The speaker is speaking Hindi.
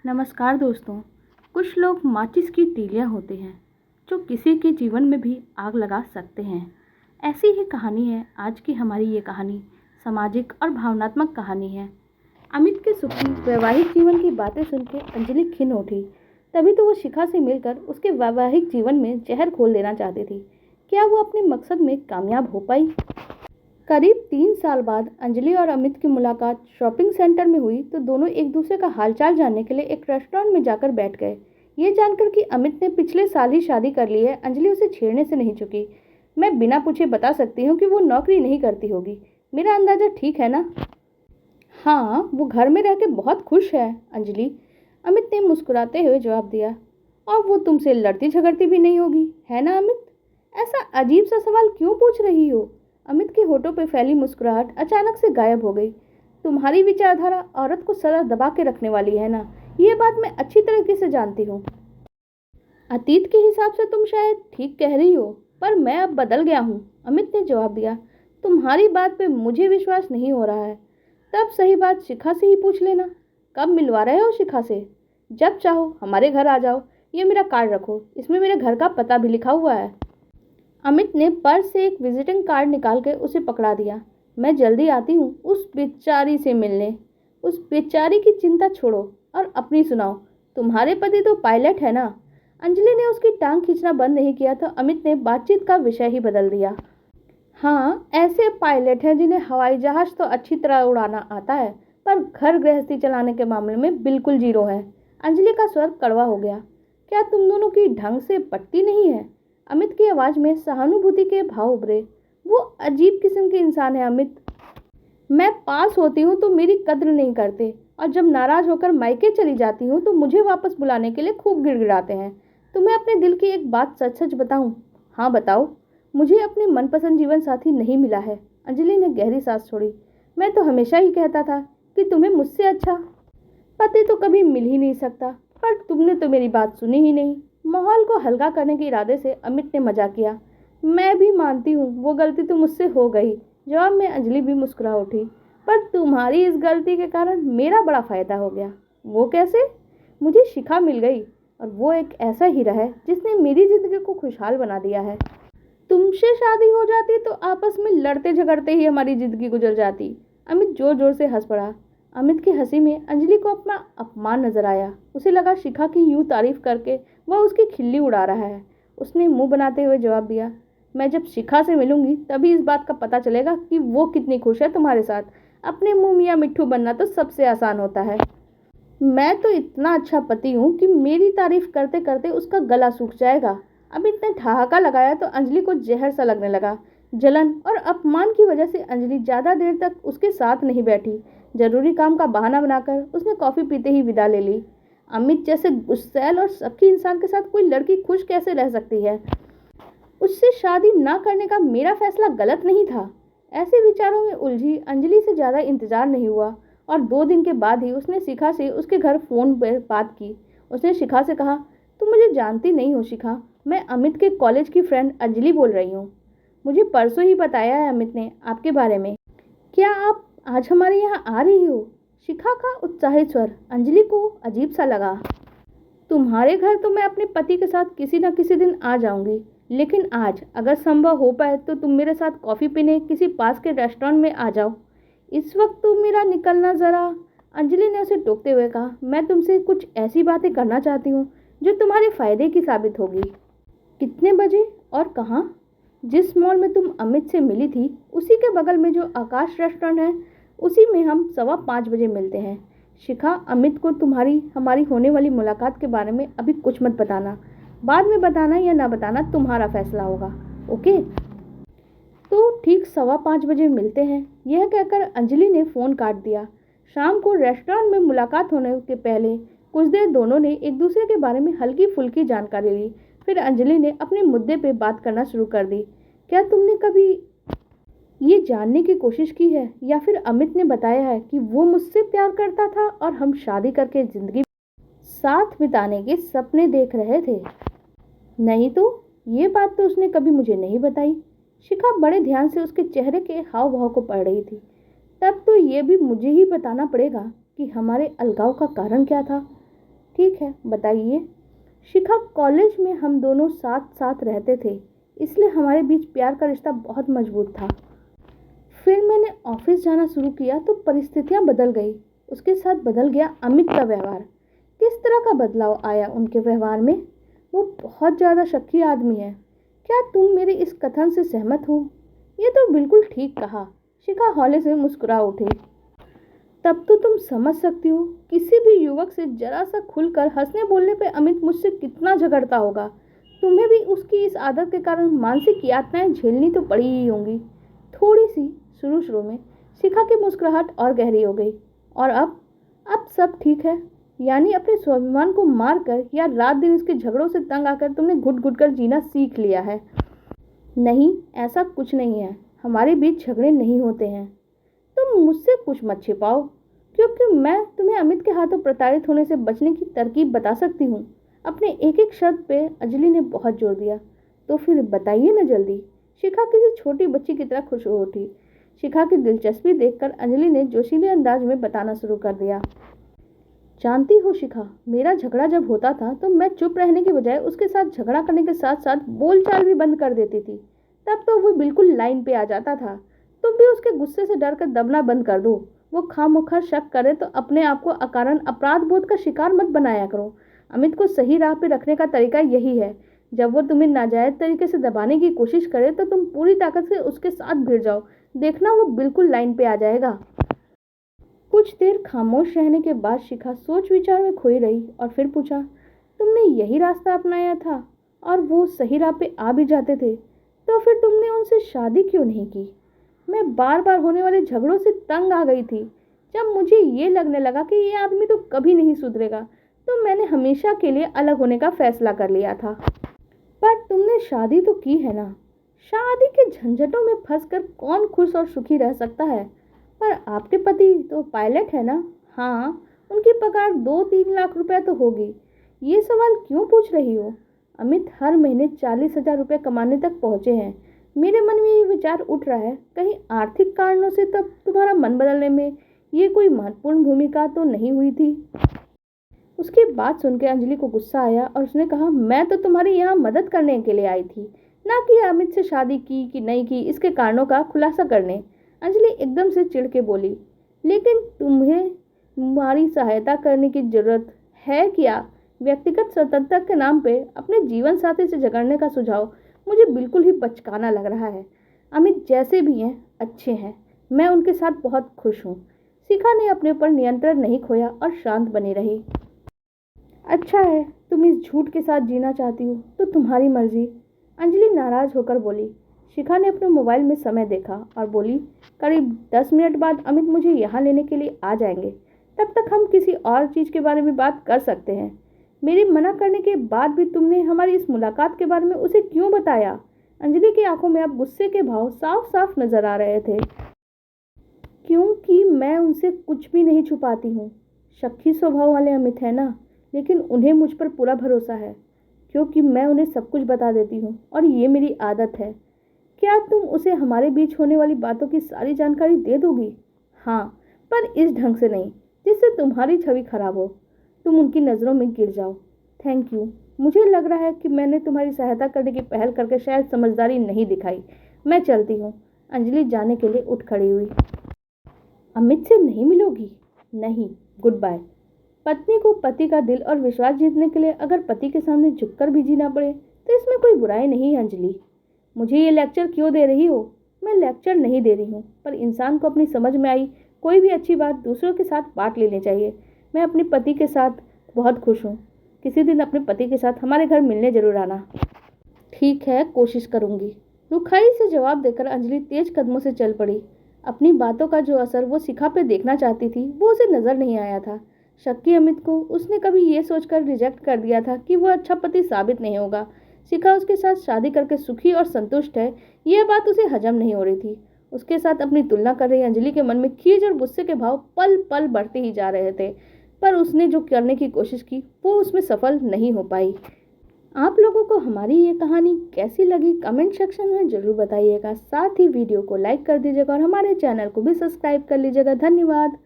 नमस्कार दोस्तों। कुछ लोग माचिस की तीलियां होते हैं जो किसी के जीवन में भी आग लगा सकते हैं। ऐसी ही कहानी है आज की हमारी ये कहानी। सामाजिक और भावनात्मक कहानी है। अमित के सुखी वैवाहिक जीवन की बातें सुनकर अंजलि खिन्न उठी। तभी तो वो शिखा से मिलकर उसके वैवाहिक जीवन में जहर घोल देना चाहती थी। क्या वो अपने मकसद में कामयाब हो पाई? करीब 3 साल बाद अंजलि और अमित की मुलाकात शॉपिंग सेंटर में हुई तो दोनों एक दूसरे का हालचाल जानने के लिए एक रेस्टोरेंट में जाकर बैठ गए। ये जानकर कि अमित ने पिछले साल ही शादी कर ली है, अंजलि उसे छेड़ने से नहीं चुकी। मैं बिना पूछे बता सकती हूँ कि वो नौकरी नहीं करती होगी। मेरा अंदाजा ठीक है ना? हाँ, वो घर में रह के बहुत खुश है अंजलि, अमित ने मुस्कुराते हुए जवाब दिया। और वो तुमसे लड़ती झगड़ती भी नहीं होगी, है ना अमित? ऐसा अजीब सा सवाल क्यों पूछ रही हो? अमित के होठों पर फैली मुस्कुराहट अचानक से गायब हो गई। तुम्हारी विचारधारा औरत को सदा दबा के रखने वाली है ना, ये बात मैं अच्छी तरीके से जानती हूँ। अतीत के हिसाब से तुम शायद ठीक कह रही हो, पर मैं अब बदल गया हूँ, अमित ने जवाब दिया। तुम्हारी बात पे मुझे विश्वास नहीं हो रहा है। तब सही बात शिखा से ही पूछ लेना। कब मिलवा रहे हो शिखा से? जब चाहो हमारे घर आ जाओ। ये मेरा कार्ड रखो, इसमें मेरे घर का पता भी लिखा हुआ है। अमित ने पर्स से एक विजिटिंग कार्ड निकाल कर उसे पकड़ा दिया। मैं जल्दी आती हूँ उस बेचारी से मिलने। उस बेचारी की चिंता छोड़ो और अपनी सुनाओ। तुम्हारे पति तो पायलट है ना? अंजलि ने उसकी टांग खींचना बंद नहीं किया तो अमित ने बातचीत का विषय ही बदल दिया। हाँ, ऐसे पायलट हैं जिन्हें हवाई जहाज तो अच्छी तरह उड़ाना आता है, पर घर गृहस्थी चलाने के मामले में बिल्कुल जीरो है। अंजलि का स्वर कड़वा हो गया। क्या तुम दोनों की ढंग से पटती नहीं है? अमित की आवाज में सहानुभूति के भाव उभरे। वो अजीब किस्म के इंसान है अमित। मैं पास होती हूँ तो मेरी कद्र नहीं करते, और जब नाराज होकर मायके चली जाती हूँ तो मुझे वापस बुलाने के लिए खूब गिड़गिड़ाते हैं। तुम्हें अपने दिल की एक बात सच सच बताऊं? हाँ बताओ। मुझे अपने मनपसंद जीवन साथी नहीं मिला है। अंजलि ने गहरी सांस छोड़ी। मैं तो हमेशा ही कहता था कि तुम्हें मुझसे अच्छा पति तो कभी मिल ही नहीं सकता, पर तुमने तो मेरी बात सुनी ही नहीं। माहौल को हल्का करने के इरादे से अमित ने मजाक किया। मैं भी मानती हूँ वो गलती तो मुझसे हो गई। जवाब में अंजलि भी मुस्कुरा उठी। पर तुम्हारी इस गलती के कारण मेरा बड़ा फायदा हो गया। वो कैसे? मुझे शिखा मिल गई, और वो एक ऐसा हीरा है जिसने मेरी जिंदगी को खुशहाल बना दिया है। तुमसे शादी हो जाती तो आपस में लड़ते झगड़ते ही हमारी जिंदगी गुजर जाती। अमित जोर जोर से हंस पड़ा। अमित की हंसी में अंजलि को अपना अपमान नजर आया। उसे लगा शिखा की यूं तारीफ करके वह उसकी खिल्ली उड़ा रहा है। उसने मुंह बनाते हुए जवाब दिया, मैं जब शिखा से मिलूंगी तभी इस बात का पता चलेगा कि वो कितनी खुश है तुम्हारे साथ। अपने मुंह मियाँ मिट्ठू बनना तो सबसे आसान होता है। मैं तो इतना अच्छा पति हूँ कि मेरी तारीफ करते करते उसका गला सूख जाएगा। अमित ने ठहाका लगाया तो अंजलि को जहर सा लगने लगा। जलन और अपमान की वजह से अंजलि ज्यादा देर तक उसके साथ नहीं बैठी। जरूरी काम का बहाना बनाकर उसने कॉफी पीते ही विदा ले ली। अमित जैसे गुस्सैल और शक्की इंसान के साथ कोई लड़की खुश कैसे रह सकती है? उससे शादी ना करने का मेरा फैसला गलत नहीं था। ऐसे विचारों में उलझी अंजलि से ज्यादा इंतजार नहीं हुआ, और 2 दिन के बाद ही उसने शिखा से उसके घर फोन पर बात की। उसने शिखा से कहा, तुम मुझे जानती नहीं हो शिखा, मैं अमित के कॉलेज की फ्रेंड अंजलि बोल रही हूँ। मुझे परसों ही बताया है अमित ने आपके बारे में। क्या आप आज हमारे यहाँ आ रही हो? शिखा का उत्साहित स्वर अंजलि को अजीब सा लगा। तुम्हारे घर तो मैं अपने पति के साथ किसी न किसी दिन आ जाऊंगी, लेकिन आज अगर संभव हो पाए तो तुम मेरे साथ कॉफ़ी पीने किसी पास के रेस्टोरेंट में आ जाओ। इस वक्त तो मेरा निकलना ज़रा, अंजलि ने उसे टोकते हुए कहा, मैं तुमसे कुछ ऐसी बातें करना चाहती हूँ जो तुम्हारे फायदे की साबित होगी। कितने बजे और कहाँ? जिस मॉल में तुम अमित से मिली थी उसी के बगल में जो आकाश रेस्टोरेंट है, उसी में हम 5:15 बजे मिलते हैं। शिखा, अमित को तुम्हारी हमारी होने वाली मुलाकात के बारे में अभी कुछ मत बताना। बाद में बताना या ना बताना तुम्हारा फैसला होगा। ओके? तो ठीक 5:15 बजे मिलते हैं। यह कहकर अंजलि ने फ़ोन काट दिया। शाम को रेस्टोरेंट में मुलाकात होने के पहले कुछ देर दोनों ने एक दूसरे के बारे में हल्की फुल्की जानकारी ली। फिर अंजलि ने अपने मुद्दे पे बात करना शुरू कर दी। क्या तुमने कभी ये जानने की कोशिश की है या फिर अमित ने बताया है कि वो मुझसे प्यार करता था और हम शादी करके जिंदगी साथ बिताने के सपने देख रहे थे? नहीं तो, ये बात तो उसने कभी मुझे नहीं बताई। शिखा बड़े ध्यान से उसके चेहरे के हाव भाव को पढ़ रही थी। तब तो ये भी मुझे ही बताना पड़ेगा कि हमारे अलगाव का कारण क्या था। ठीक है, बताइए। शिखा, कॉलेज में हम दोनों साथ साथ रहते थे, इसलिए हमारे बीच प्यार का रिश्ता बहुत मजबूत था। फिर मैंने ऑफिस जाना शुरू किया तो परिस्थितियां बदल गई। उसके साथ बदल गया अमित का व्यवहार। किस तरह का बदलाव आया उनके व्यवहार में? वो बहुत ज़्यादा शक्की आदमी है। क्या तुम मेरे इस कथन से सहमत हो? ये तो बिल्कुल ठीक कहा। शिखा हौले से मुस्कुरा उठी। तब तो तुम समझ सकती हो किसी भी युवक से जरा सा खुलकर हंसने बोलने पे अमित मुझसे कितना झगड़ता होगा। तुम्हें भी उसकी इस आदत के कारण मानसिक यातनाएं झेलनी तो पड़ी ही होंगी। थोड़ी सी शुरू शुरू में शिखा की मुस्कुराहट और गहरी हो गई। और अब सब ठीक है? यानी अपने स्वाभिमान को मार कर या रात दिन उसके झगड़ों से तंग आकर तुमने घुट घुट कर जीना सीख लिया है? नहीं, ऐसा कुछ नहीं है। हमारे बीच झगड़े नहीं होते हैं। तुम मुझसे कुछ मत छिपाओ, क्योंकि मैं तुम्हें अमित के हाथों प्रताड़ित होने से बचने की तरकीब बता सकती हूँ। अपने एक एक शब्द पे अंजलि ने बहुत जोर दिया। तो फिर बताइए ना जल्दी। शिखा किसी छोटी बच्ची की तरह खुश हो उठी। शिखा की दिलचस्पी देखकर अंजलि ने जोशीले अंदाज में बताना शुरू कर दिया। जानती हो शिखा, मेरा झगड़ा जब होता था तो मैं चुप रहने के बजाय उसके साथ झगड़ा करने के साथ साथ बोलचाल भी बंद कर देती थी। तब तो वो बिल्कुल लाइन पे आ जाता था। तुम भी उसके गुस्से से डर कर दबना बंद कर दो। वो खामोखा शक करे तो अपने आप को अकारण अपराध बोध का शिकार मत बनाया करो। अमित को सही राह पे रखने का तरीका यही है। जब वो तुम्हें नाजायज तरीके से दबाने की कोशिश करे तो तुम पूरी ताकत से उसके साथ भिड़ जाओ। देखना वो बिल्कुल लाइन पे आ जाएगा। कुछ देर खामोश रहने के बाद शिखा सोच विचार में खोई रही और फिर पूछा, तुमने यही रास्ता अपनाया था और वो सही राह पे आ भी जाते थे, तो फिर तुमने उनसे शादी क्यों नहीं की? मैं बार बार होने वाले झगड़ों से तंग आ गई थी। जब मुझे ये लगने लगा कि ये आदमी तो कभी नहीं सुधरेगा, तो मैंने हमेशा के लिए अलग होने का फैसला कर लिया था। पर तुमने शादी तो की है ना? शादी के झंझटों में फंसकर कौन खुश और सुखी रह सकता है? पर आपके पति तो पायलट है ना? हाँ, उनकी पगार 2-3 लाख रुपए तो होगी। ये सवाल क्यों पूछ रही हो? अमित हर महीने 40,000 रुपये कमाने तक पहुंचे हैं। मेरे मन में ये विचार उठ रहा है, कहीं आर्थिक कारणों से तब तुम्हारा मन बदलने में ये कोई महत्वपूर्ण भूमिका तो नहीं हुई थी? उसकी बात सुनकर अंजलि को गुस्सा आया और उसने कहा, मैं तो तुम्हारी यहाँ मदद करने के लिए आई थी, ना कि अमित से शादी की कि नहीं की इसके कारणों का खुलासा करने। अंजलि एकदम से चिढ़ के बोली, लेकिन तुम्हें तुम्हारी सहायता करने की जरूरत है क्या? व्यक्तिगत स्वतंत्रता के नाम पे अपने जीवन साथी से झगड़ने का सुझाव मुझे बिल्कुल ही बचकाना लग रहा है। अमित जैसे भी हैं अच्छे हैं, मैं उनके साथ बहुत खुश हूँ। शिखा ने अपने ऊपर नियंत्रण नहीं खोया और शांत बनी रही। अच्छा है, तुम इस झूठ के साथ जीना चाहती हो तो तुम्हारी मर्जी। अंजलि नाराज होकर बोली। शिखा ने अपने मोबाइल में समय देखा और बोली, करीब 10 मिनट बाद अमित मुझे यहाँ लेने के लिए आ जाएंगे। तब तक हम किसी और चीज़ के बारे में बात कर सकते हैं। मेरे मना करने के बाद भी तुमने हमारी इस मुलाकात के बारे में उसे क्यों बताया? अंजलि की आंखों में अब गुस्से के भाव साफ साफ नजर आ रहे थे। क्योंकि मैं उनसे कुछ भी नहीं छुपाती हूँ। शक्की स्वभाव वाले अमित है ना, लेकिन उन्हें मुझ पर पूरा भरोसा है, क्योंकि मैं उन्हें सब कुछ बता देती हूँ और ये मेरी आदत है। क्या तुम उसे हमारे बीच होने वाली बातों की सारी जानकारी दे दोगी? हाँ, पर इस ढंग से नहीं जिससे तुम्हारी छवि खराब हो, तुम उनकी नज़रों में गिर जाओ। Thank you. मुझे लग रहा है कि मैंने तुम्हारी सहायता करने की पहल करके शायद समझदारी नहीं दिखाई। मैं चलती हूँ। अंजलि जाने के लिए उठ खड़ी हुई। अमित से नहीं मिलोगी? नहीं, गुड बाय। पत्नी को पति का दिल और विश्वास जीतने के लिए अगर पति के सामने झुककर भी जीना पड़े तो इसमें कोई बुराई नहीं है। अंजलि, मुझे ये लेक्चर क्यों दे रही हो? मैं लेक्चर नहीं दे रही हूँ, पर इंसान को अपनी समझ में आई कोई भी अच्छी बात दूसरों के साथ बांट लेनी चाहिए। मैं अपने पति के साथ बहुत खुश हूँ। किसी दिन अपने पति के साथ हमारे घर मिलने जरूर आना। ठीक है, कोशिश करूँगी। रुखाई से जवाब देकर अंजलि तेज कदमों से चल पड़ी। अपनी बातों का जो असर वो शिखा पे देखना चाहती थी वो उसे नजर नहीं आया था। शक्की अमित को उसने कभी ये सोचकर रिजेक्ट कर दिया था कि वो अच्छा पति साबित नहीं होगा। शिखा उसके साथ शादी करके सुखी और संतुष्ट है, यह बात उसे हजम नहीं हो रही थी। उसके साथ अपनी तुलना कर रही अंजलि के मन में खीज और गुस्से के भाव पल पल बढ़ते ही जा रहे थे, पर उसने जो करने की कोशिश की वो उसमें सफल नहीं हो पाई। आप लोगों को हमारी ये कहानी कैसी लगी कमेंट सेक्शन में ज़रूर बताइएगा। साथ ही वीडियो को लाइक कर दीजिएगा और हमारे चैनल को भी सब्सक्राइब कर लीजिएगा। धन्यवाद।